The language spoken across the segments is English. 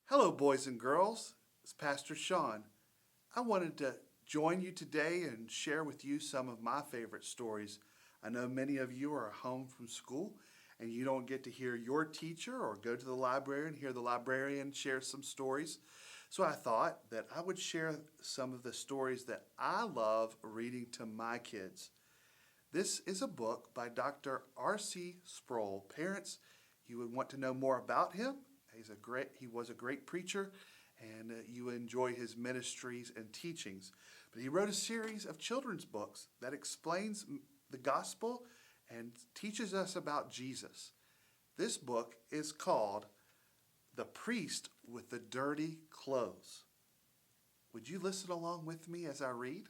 Hello, boys and girls. It's Pastor Shawn. I wanted to join you today and share with you some of my favorite stories. I know many of you are home from school and you don't get to hear your teacher or go to the library and hear the librarian share some stories. So I thought that I would share some of the stories that I love reading to my kids. This is a book by Dr. R.C. Sproul. Parents, you would want to know more about him. He was a great preacher, and you enjoy his ministries and teachings. But he wrote a series of children's books that explains the gospel and teaches us about Jesus. This book is called The Priest with the Dirty Clothes. Would you listen along with me as I read?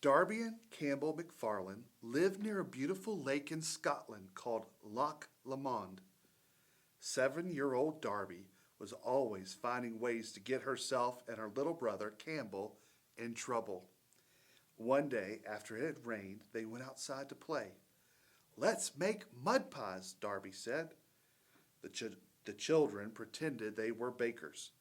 Darby and Campbell McFarlane lived near a beautiful lake in Scotland called Loch Lomond. 7-year-old Darby was always finding ways to get herself and her little brother Campbell in trouble. One day, after it had rained, they went outside to play. "Let's make mud pies," Darby said. The children pretended they were bakers.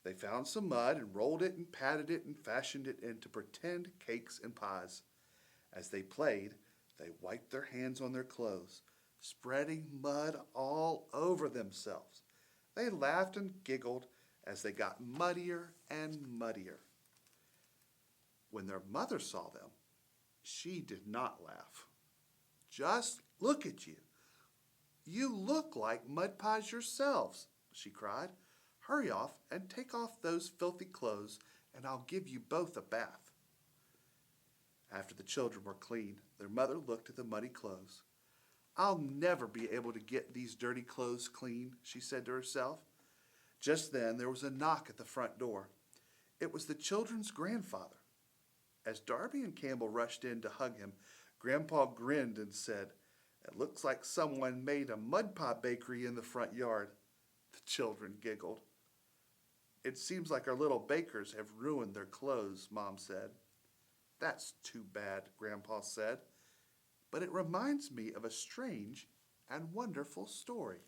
They found some mud and rolled it and patted it and fashioned it into pretend cakes and pies. As they played, they wiped their hands on their clothes, spreading mud all over themselves. They laughed and giggled as they got muddier and muddier. When their mother saw them, she did not laugh. "Just look at you. You look like mud pies yourselves," she cried. "Hurry off and take off those filthy clothes, and I'll give you both a bath." After the children were cleaned, their mother looked at the muddy clothes. "I'll never be able to get these dirty clothes clean," she said to herself. Just then there was a knock at the front door. It was the children's grandfather. As Darby and Campbell rushed in to hug him, Grandpa grinned and said, "It looks like someone made a mud pie bakery in the front yard." The children giggled. "It seems like our little bakers have ruined their clothes," Mom said. "That's too bad," Grandpa said. "But it reminds me of a strange and wonderful story."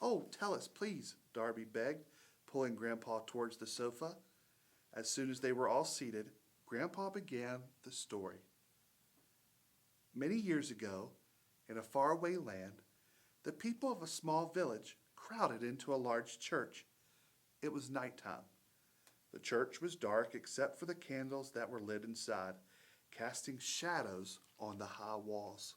"Oh, tell us, please," Darby begged, pulling Grandpa towards the sofa. As soon as they were all seated, Grandpa began the story. Many years ago, in a faraway land, the people of a small village crowded into a large church. It was nighttime. The church was dark except for the candles that were lit inside, casting shadows on the high walls.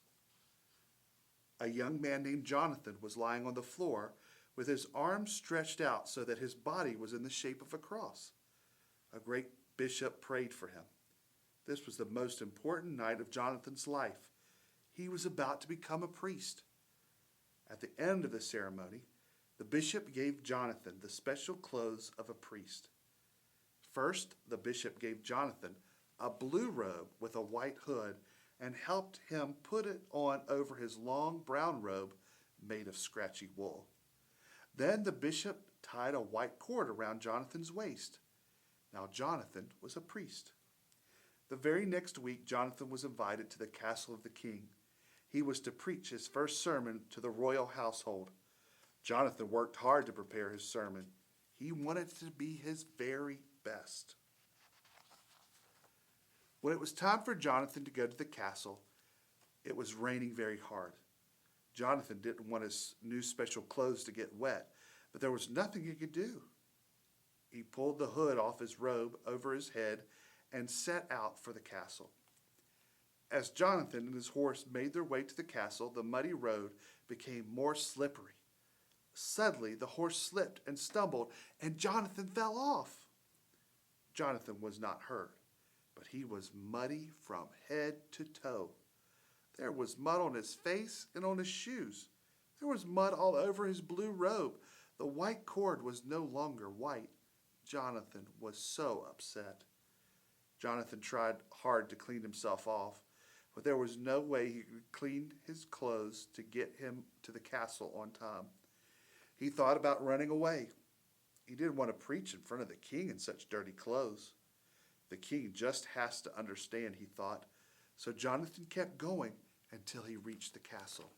A young man named Jonathan was lying on the floor with his arms stretched out so that his body was in the shape of a cross. A great bishop prayed for him. This was the most important night of Jonathan's life. He was about to become a priest. At the end of the ceremony, the bishop gave Jonathan the special clothes of a priest. First, the bishop gave Jonathan a blue robe with a white hood and helped him put it on over his long brown robe made of scratchy wool. Then the bishop tied a white cord around Jonathan's waist. Now Jonathan was a priest. The very next week, Jonathan was invited to the castle of the king. He was to preach his first sermon to the royal household. Jonathan worked hard to prepare his sermon. He wanted it to be his very best. When it was time for Jonathan to go to the castle, it was raining very hard. Jonathan didn't want his new special clothes to get wet, but there was nothing he could do. He pulled the hood off his robe over his head and set out for the castle. As Jonathan and his horse made their way to the castle, the muddy road became more slippery. Suddenly, the horse slipped and stumbled, and Jonathan fell off. Jonathan was not hurt, but he was muddy from head to toe. There was mud on his face and on his shoes. There was mud all over his blue robe. The white cord was no longer white. Jonathan was so upset. Jonathan tried hard to clean himself off, but there was no way he could clean his clothes to get him to the castle on time. He thought about running away. He didn't want to preach in front of the king in such dirty clothes. The king just has to understand, he thought. So Jonathan kept going until he reached the castle.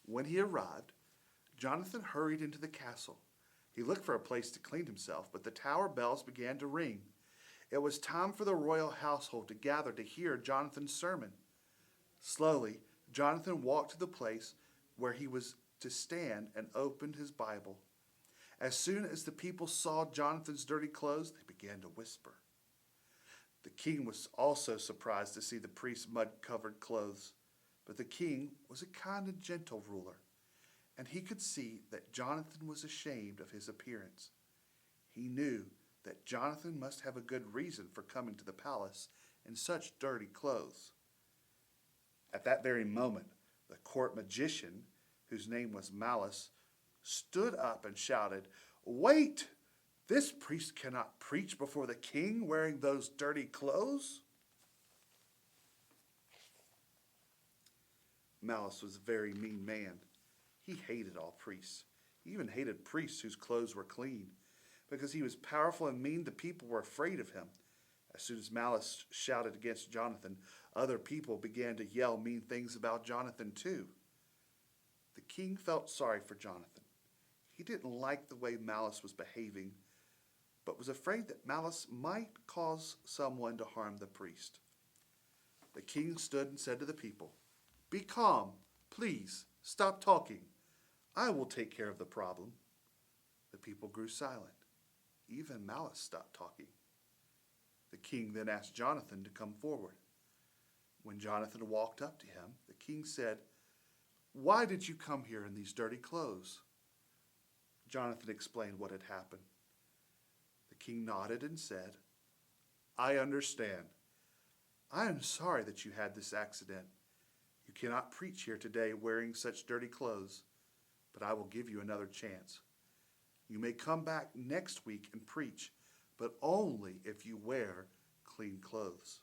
When he arrived, Jonathan hurried into the castle. He looked for a place to clean himself, but the tower bells began to ring. It was time for the royal household to gather to hear Jonathan's sermon. Slowly, Jonathan walked to the place where he was to stand and opened his Bible. As soon as the people saw Jonathan's dirty clothes, they began to whisper. The king was also surprised to see the priest's mud-covered clothes, but the king was a kind and gentle ruler, and he could see that Jonathan was ashamed of his appearance. He knew that Jonathan must have a good reason for coming to the palace in such dirty clothes. At that very moment, the court magician, whose name was Malice, stood up and shouted, "Wait! This priest cannot preach before the king wearing those dirty clothes." Malice was a very mean man. He hated all priests. He even hated priests whose clothes were clean. Because he was powerful and mean, the people were afraid of him. As soon as Malice shouted against Jonathan, other people began to yell mean things about Jonathan too. The king felt sorry for Jonathan. He didn't like the way Malice was behaving, but was afraid that Malice might cause someone to harm the priest. The king stood and said to the people, "Be calm, please, stop talking. I will take care of the problem." The people grew silent. Even Malice stopped talking. The king then asked Jonathan to come forward. When Jonathan walked up to him, the king said, "Why did you come here in these dirty clothes?" Jonathan explained what had happened. The king nodded and said, "I understand. I am sorry that you had this accident. You cannot preach here today wearing such dirty clothes, but I will give you another chance. You may come back next week and preach, but only if you wear clean clothes."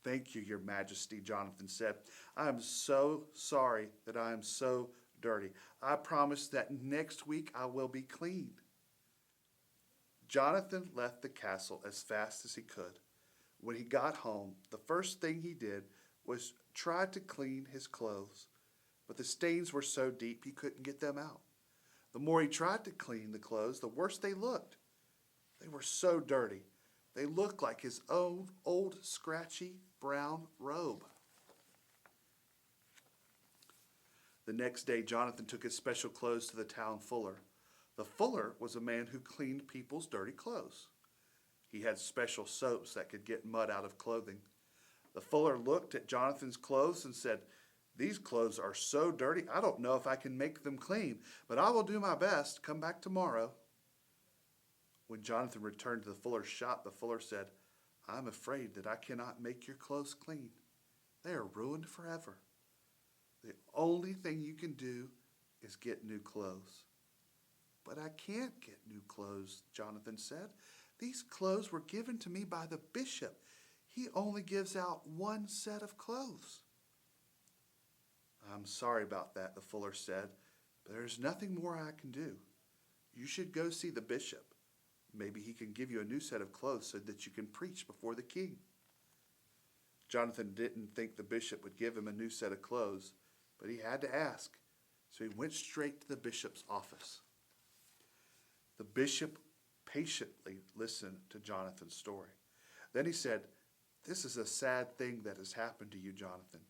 "Thank you, Your Majesty," Jonathan said. "I am so sorry that I am so dirty. I promise that next week I will be clean." Jonathan left the castle as fast as he could. When he got home, the first thing he did was try to clean his clothes, but the stains were so deep he couldn't get them out. The more he tried to clean the clothes, the worse they looked. They were so dirty. They looked like his own old scratchy brown robe. The next day, Jonathan took his special clothes to the town fuller. The fuller was a man who cleaned people's dirty clothes. He had special soaps that could get mud out of clothing. The fuller looked at Jonathan's clothes and said, "These clothes are so dirty, I don't know if I can make them clean, but I will do my best. Come back tomorrow." When Jonathan returned to the fuller's shop, the fuller said, "I'm afraid that I cannot make your clothes clean. They are ruined forever. The only thing you can do is get new clothes." "But I can't get new clothes," Jonathan said. "These clothes were given to me by the bishop. He only gives out one set of clothes." "I'm sorry about that," the fuller said, "but there's nothing more I can do. You should go see the bishop. Maybe he can give you a new set of clothes so that you can preach before the king." Jonathan didn't think the bishop would give him a new set of clothes, but he had to ask, so he went straight to the bishop's office. The bishop patiently listened to Jonathan's story. Then he said, "This is a sad thing that has happened to you, Jonathan,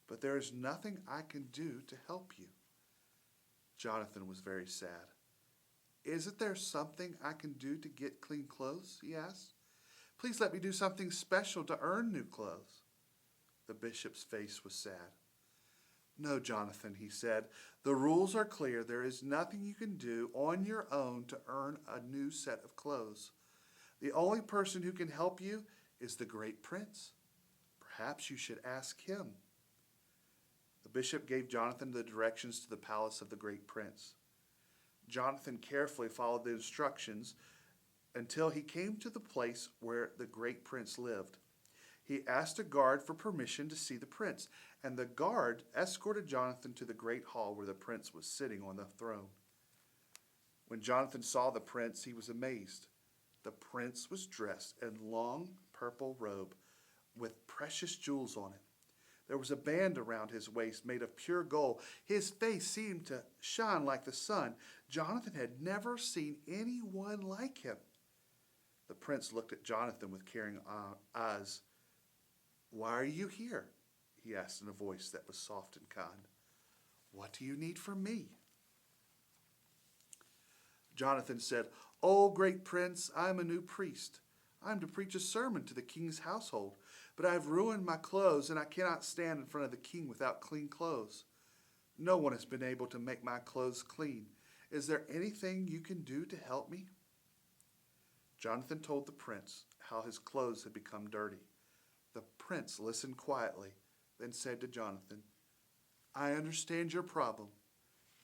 but there is nothing I can do to help you." Jonathan was very sad. "Isn't there something I can do to get clean clothes?" he asked. "Please let me do something special to earn new clothes." The bishop's face was sad. "No, Jonathan," he said, "the rules are clear. There is nothing you can do on your own to earn a new set of clothes. The only person who can help you is the great prince. Perhaps you should ask him." The bishop gave Jonathan the directions to the palace of the great prince. Jonathan carefully followed the instructions until he came to the place where the great prince lived. He asked a guard for permission to see the prince, and the guard escorted Jonathan to the great hall where the prince was sitting on the throne. When Jonathan saw the prince, he was amazed. The prince was dressed in a long purple robe with precious jewels on it. There was a band around his waist made of pure gold. His face seemed to shine like the sun. Jonathan had never seen anyone like him. The prince looked at Jonathan with caring eyes. "Why are you here?" he asked in a voice that was soft and kind. "What do you need from me?" Jonathan said, "Oh, great prince, I am a new priest. I am to preach a sermon to the king's household, but I have ruined my clothes, and I cannot stand in front of the king without clean clothes. No one has been able to make my clothes clean. Is there anything you can do to help me?" Jonathan told the prince how his clothes had become dirty. The prince listened quietly, then said to Jonathan, "I understand your problem,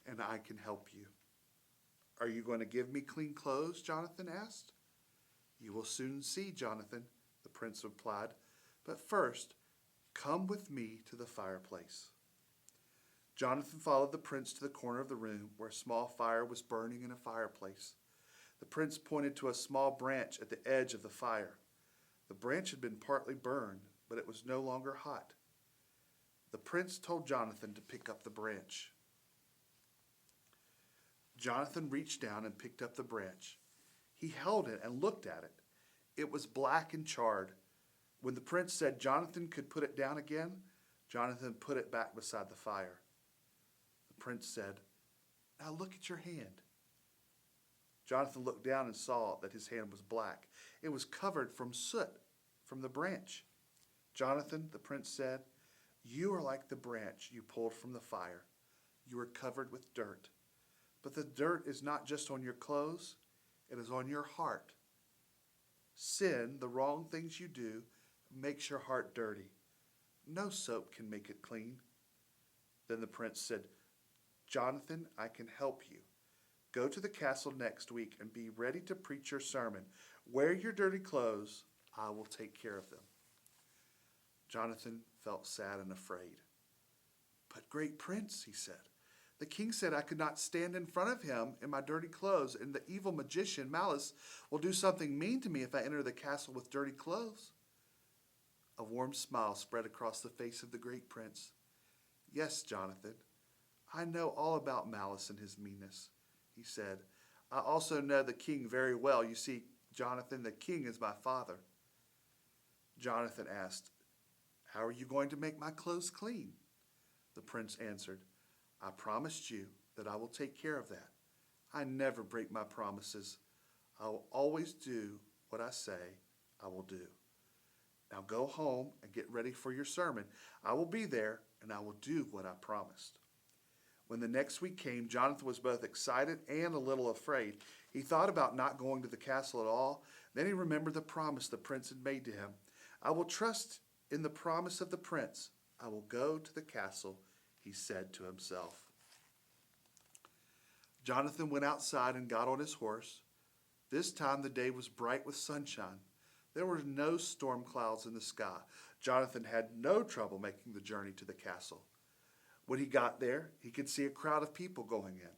and I can help you." "Are you going to give me clean clothes?" Jonathan asked. "You will soon see, Jonathan," the prince replied. "But first, come with me to the fireplace." Jonathan followed the prince to the corner of the room where a small fire was burning in a fireplace. The prince pointed to a small branch at the edge of the fire. The branch had been partly burned, but it was no longer hot. The prince told Jonathan to pick up the branch. Jonathan reached down and picked up the branch. He held it and looked at it. It was black and charred. When the prince said Jonathan could put it down again, Jonathan put it back beside the fire. The prince said, "Now look at your hand." Jonathan looked down and saw that his hand was black. It was covered from soot from the branch. "Jonathan," the prince said, "you are like the branch you pulled from the fire. You are covered with dirt. But the dirt is not just on your clothes, it is on your heart. Sin, the wrong things you do, makes your heart dirty. No soap can make it clean." Then the prince said, "Jonathan, I can help you. Go to the castle next week and be ready to preach your sermon. Wear your dirty clothes. I will take care of them." Jonathan felt sad and afraid. "But great prince," he said, "the king said I could not stand in front of him in my dirty clothes, and the evil magician Malice will do something mean to me if I enter the castle with dirty clothes." A warm smile spread across the face of the great prince. "Yes, Jonathan, I know all about Malice and his meanness," he said. "I also know the king very well. You see, Jonathan, the king is my father." Jonathan asked, "How are you going to make my clothes clean?" The prince answered, "I promised you that I will take care of that. I never break my promises. I will always do what I say I will do. Now go home and get ready for your sermon. I will be there, and I will do what I promised." When the next week came, Jonathan was both excited and a little afraid. He thought about not going to the castle at all. Then he remembered the promise the prince had made to him. "I will trust in the promise of the prince. I will go to the castle," he said to himself. Jonathan went outside and got on his horse. This time the day was bright with sunshine. There were no storm clouds in the sky. Jonathan had no trouble making the journey to the castle. When he got there, he could see a crowd of people going in.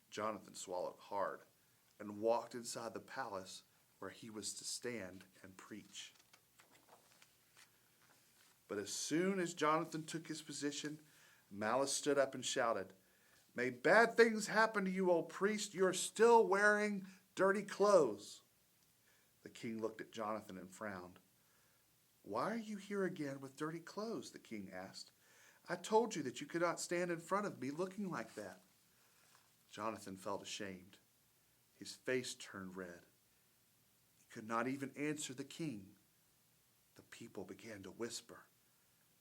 Jonathan swallowed hard and walked inside the palace where he was to stand and preach. But as soon as Jonathan took his position, Malice stood up and shouted, "May bad things happen to you, old priest. You are still wearing dirty clothes." The king looked at Jonathan and frowned. "Why are you here again with dirty clothes?" the king asked. "I told you that you could not stand in front of me looking like that." Jonathan felt ashamed. His face turned red. He could not even answer the king. The people began to whisper.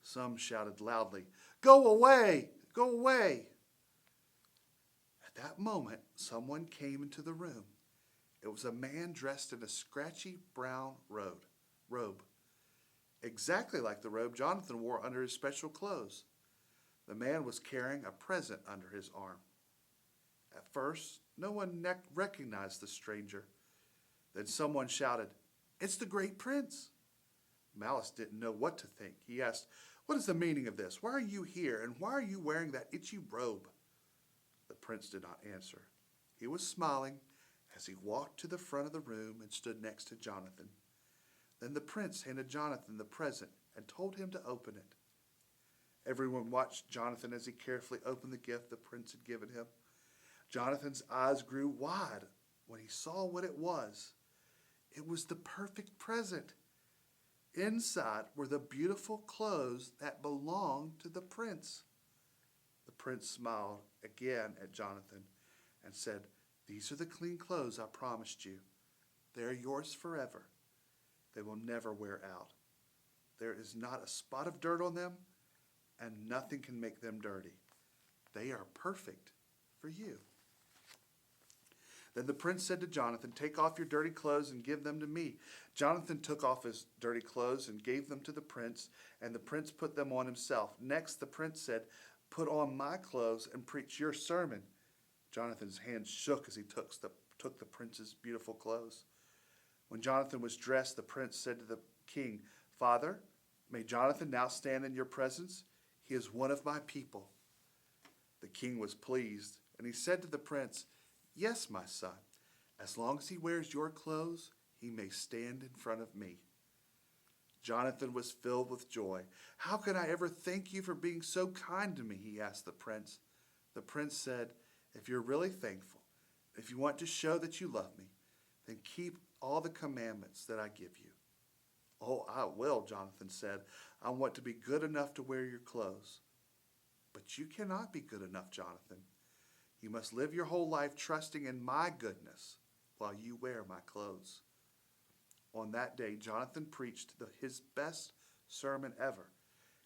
Some shouted loudly, "Go away! Go away!" At that moment, someone came into the room. It was a man dressed in a scratchy brown robe, exactly like the robe Jonathan wore under his special clothes. The man was carrying a present under his arm. At first, no one recognized the stranger. Then someone shouted, "It's the great prince." Malice didn't know what to think. He asked, "What is the meaning of this? Why are you here, and why are you wearing that itchy robe?" The prince did not answer. He was smiling as he walked to the front of the room and stood next to Jonathan. Then the prince handed Jonathan the present and told him to open it. Everyone watched Jonathan as he carefully opened the gift the prince had given him. Jonathan's eyes grew wide when he saw what it was. It was the perfect present. Inside were the beautiful clothes that belonged to the prince. The prince smiled again at Jonathan and said, "These are the clean clothes I promised you. They are yours forever. They will never wear out. There is not a spot of dirt on them, and nothing can make them dirty. They are perfect for you." Then the prince said to Jonathan, "Take off your dirty clothes and give them to me." Jonathan took off his dirty clothes and gave them to the prince, and the prince put them on himself. Next, the prince said, "Put on my clothes and preach your sermon." Jonathan's hands shook as he took the prince's beautiful clothes. When Jonathan was dressed, the prince said to the king, "Father, may Jonathan now stand in your presence? He is one of my people." The king was pleased, and he said to the prince, "Yes, my son, as long as he wears your clothes, he may stand in front of me." Jonathan was filled with joy. "How can I ever thank you for being so kind to me?" he asked the prince. The prince said, "If you're really thankful, if you want to show that you love me, then keep all the commandments that I give you." "Oh, I will," Jonathan said. "I want to be good enough to wear your clothes." "But you cannot be good enough, Jonathan. You must live your whole life trusting in my goodness while you wear my clothes." On that day, Jonathan preached his best sermon ever,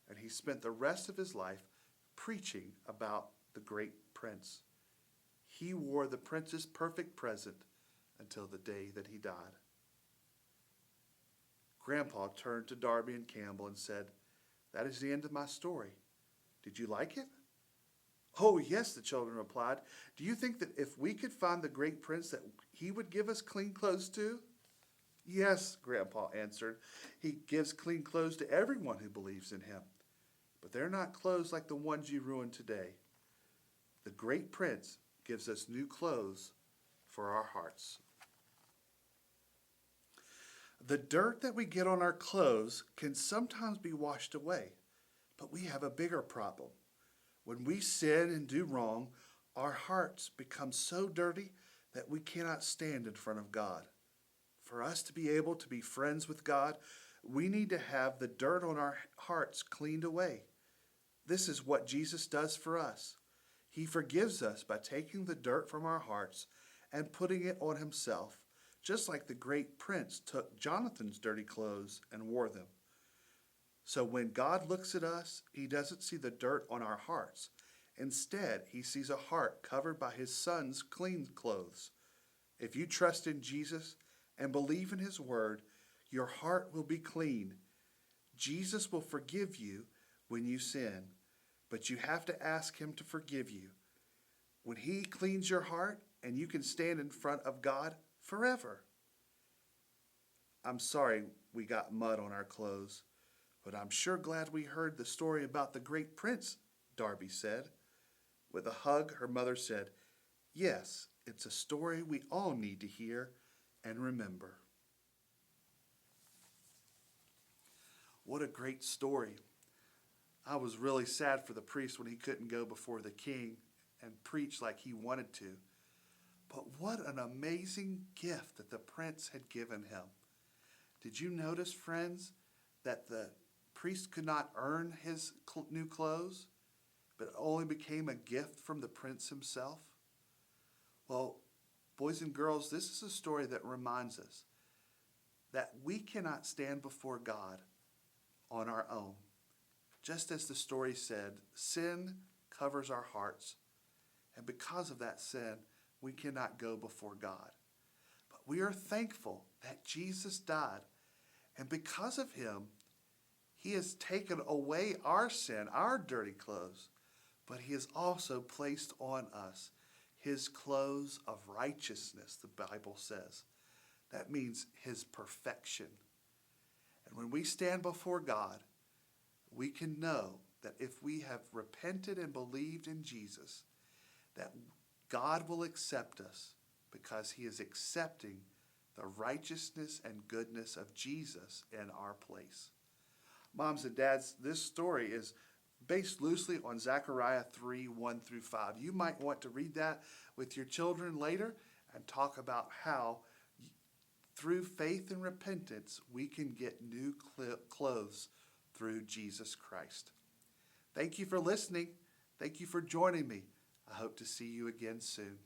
and he spent the rest of his life preaching about the great prince. He wore the prince's perfect present until the day that he died. Grandpa turned to Darby and Campbell and said, "That is the end of my story. Did you like it?" "Oh, yes," the children replied. "Do you think that if we could find the great prince that he would give us clean clothes too?" "Yes," Grandpa answered. "He gives clean clothes to everyone who believes in him. But they're not clothes like the ones you ruined today. The great prince gives us new clothes for our hearts." The dirt that we get on our clothes can sometimes be washed away, but we have a bigger problem. When we sin and do wrong, our hearts become so dirty that we cannot stand in front of God. For us to be able to be friends with God, we need to have the dirt on our hearts cleaned away. This is what Jesus does for us. He forgives us by taking the dirt from our hearts and putting it on himself, just like the great prince took Jonathan's dirty clothes and wore them. So when God looks at us, he doesn't see the dirt on our hearts. Instead, he sees a heart covered by his son's clean clothes. If you trust in Jesus and believe in his word, your heart will be clean. Jesus will forgive you when you sin, but you have to ask him to forgive you. When he cleans your heart, and you can stand in front of God forever. I'm sorry we got mud on our clothes, but I'm sure glad we heard the story about the great prince, Darby said. With a hug, her mother said, "Yes, it's a story we all need to hear and remember." What a great story. I was really sad for the priest when he couldn't go before the king and preach like he wanted to. But what an amazing gift that the prince had given him. Did you notice, friends, that the priest could not earn his new clothes, but it only became a gift from the prince himself? Well, boys and girls, this is a story that reminds us that we cannot stand before God on our own. Just as the story said, sin covers our hearts, and because of that sin, we cannot go before God. But we are thankful that Jesus died, and because of him, he has taken away our sin, our dirty clothes, but he has also placed on us his clothes of righteousness, the Bible says. That means his perfection. And when we stand before God, we can know that if we have repented and believed in Jesus, that God will accept us because he is accepting the righteousness and goodness of Jesus in our place. Moms and dads, this story is based loosely on Zechariah 3, 1 through 5. You might want to read that with your children later and talk about how through faith and repentance we can get new clothes through Jesus Christ. Thank you for listening. Thank you for joining me. I hope to see you again soon.